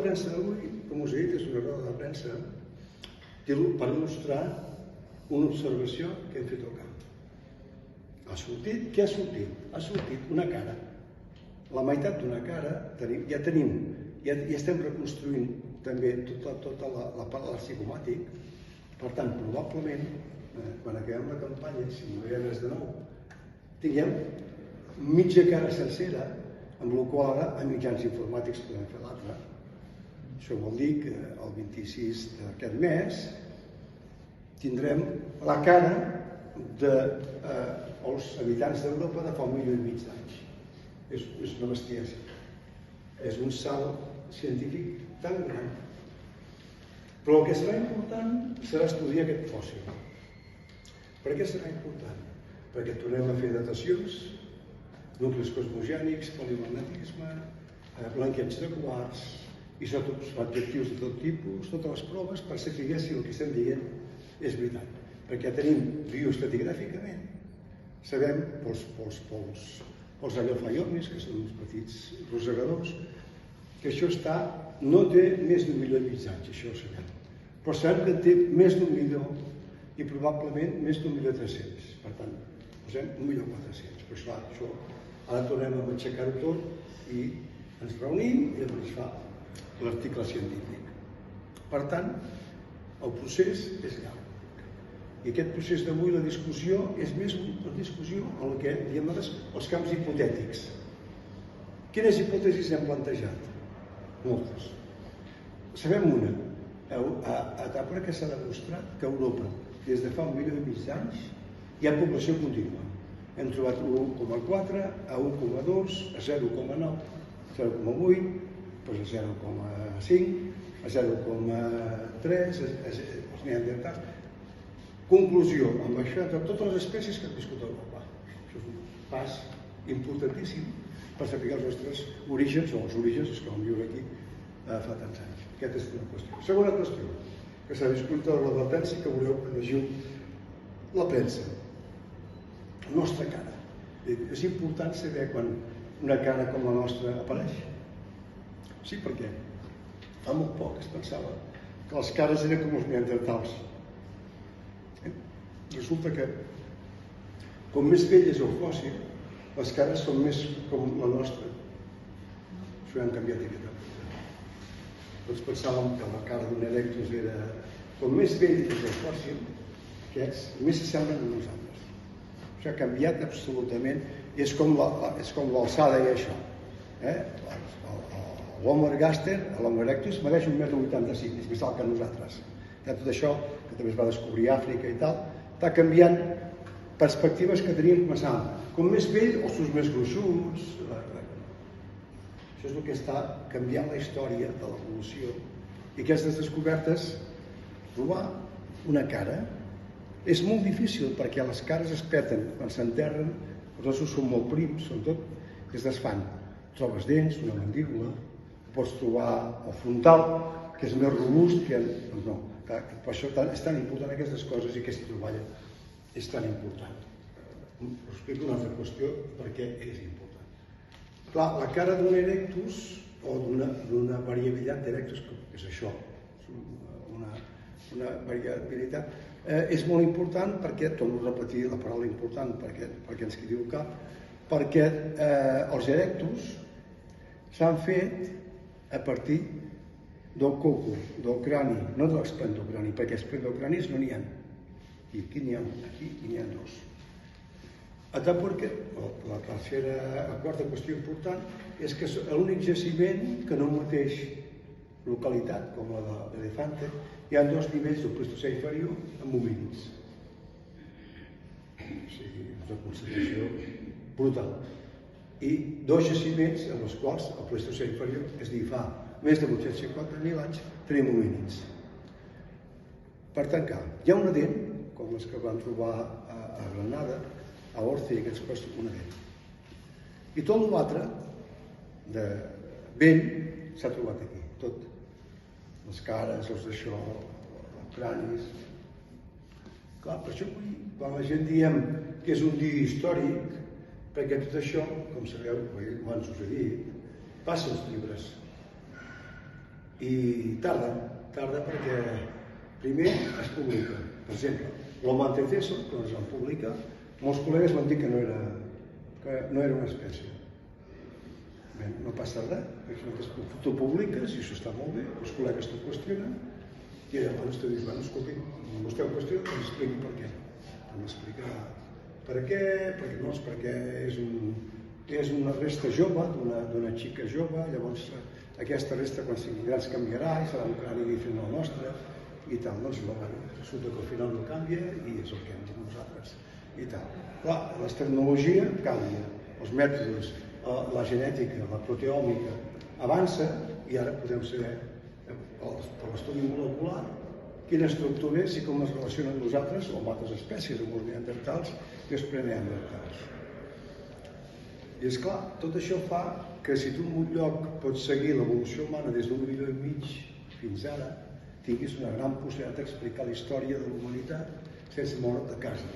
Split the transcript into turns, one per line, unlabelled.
premsa d'avui, com us he dit, és una roda de premsa per il·lustrar una observació que hem fet al camp. Ha sortit, què ha sortit? Ha sortit una cara. La meitat d'una cara ja tenim, ja estem reconstruint també tota la part de l'arcigomàtic. Per tant, probablement, quan acabem la campanya, si no hi ha res de nou, tinguem mitja cara sencera, amb la qual ara a mitjans informàtics podem fer l'altra. Això vol dir que el 26 d'aquest mes tindrem la cara dels habitants d'Europa de fa 1,5 milió d'anys. És una bestiesa. És un salt científic tan gran. Però el que serà important serà estudiar aquest fòssil. Per què serà important? Perquè tornem a fer datacions, nuclis cosmogènics, polimagnetisme, blanqueig de quars, isòtops radioactius de tot tipus, totes les proves per saber si el que estem dient és veritat. Perquè tenim bioestratigràficament, sabem pels allofaiornis, que són uns petits rosegadors, que això no té més d'1,5 milió d'anys, això ho sabem. Però sabem que té més d'1 milió i probablement més d'1,3 milió. Per tant, posem 1,4 milió. Però clar, això ara tornem a aixecar-ho tot i ens reunim i llavors es fa l'article científic. Per tant, el procés és llarg. I aquest procés d'avui, la discussió, és més una discussió en el que diem nosaltres els camps hipotètics. Quines hipòtesis hem plantejat? Moltes. Sabem una. A Tapra que s'ha demostrat que a Europa, des de fa 1,5 milió d'anys, hi ha població contínua. Hem trobat 1,4, a 1,2, a 0,9, 0,8, a 0,5, a 0,3, els neandertals. Conclusió, amb això de totes les espècies que han viscut a Europa. Això és un pas importantíssim per saber els nostres orígens, o els orígens que vam viure aquí fa tants anys. Aquesta és una qüestió. Segona qüestió, que s'ha viscut a la premsa i que voleu que llegiu la premsa. La nostra cara. És important saber quan una cara com la nostra apareix. Sí, perquè fa molt poc es pensava que les cares eren com els neandertals. Resulta que, com més vell és el fòssil, les cares són més com la nostra. Això ja han canviat directament. Tots pensàvem que la cara d'un erectus era... Com més vell és el fòssil, més s'assemblen a nosaltres. Això ha canviat absolutament i és com l'alçada i això. L'Homo ergaster, l'Homo erectus, mereix 1,85 m, és més alt que nosaltres. Tot això, que també es va descobrir a Àfrica i tal, està canviant perspectives que teníem pensant. Com més vell, ossos més gruixuts... Això és el que està canviant la història de l'evolució. I aquestes descobertes, trobar una cara, és molt difícil perquè les cares es perden quan s'enterren, els ossos són molt prims, són tot, que es desfan. Trobes dents, una mandíbula, pots trobar el frontal, que és més robust, que no. Per això és tan important aquestes coses i aquesta troballa és tan important. Us explico una altra qüestió perquè és important. Clar, la cara d'un erectus o d'una variabilitat d'erectus, que és això, una variabilitat, és molt important perquè, torno a repetir la paraula important perquè ens quedi al cap, perquè els erectus s'han fet a partir del coco, del crani, no de l'esplendocrani, perquè esplendocranis no n'hi ha. I aquí n'hi ha un, aquí n'hi ha dos. A tal punt que la quarta qüestió important és que és l'únic jaciment que en una mateixa localitat, com la de l'Elefante, hi ha 2 nivells del Plistocè inferior amb homínids. O sigui, una concentració brutal. I 2 jaciments en els quals el Plistocè inferior, és a dir, fa més de 850.000 anys, tenim homínids. Per tancar, hi ha una dent, com les que van trobar a Granada, a Orce i aquests costos, una dent. I tot l'altre, de vell, s'ha trobat aquí, tot. Les cares, els d'això, els cranis... Clar, per això avui, quan la gent diem que és un dia històric, perquè tot això, com sabeu, abans us he dit, passa als llibres. I tarda perquè primer es publica. Per exemple, l'Homo anteceso, quan es van publicar, molts col·legues van dir que no era una espècie. Bé, no passa res, perquè tu publiques i això està molt bé, els col·legues t'ho qüestionen i llavors tu dius, bueno, escolti, vostè ho qüestiona, doncs expliqui per què. Hem d'explicar per què, perquè és una resta jove, d'una xica jove, llavors aquesta resta quan sigui grans canviarà i serà un crani diferent al nostre i tal, doncs resulta que al final no canvia i és el que hem dit nosaltres i tal. Clar, la tecnologia canvia, els mètodes, la genètica, la proteòmica avança i ara podem saber per l'estudi molecular quina estructura és i com es relaciona amb nosaltres o amb altres espècies, amb els neandertals i els preneandertals. I esclar, tot això fa que si tu en un lloc pots seguir l'evolució humana des d'1,5 milió fins ara, tinguis una gran possibilitat d'explicar la història de la humanitat sense moure't de casa.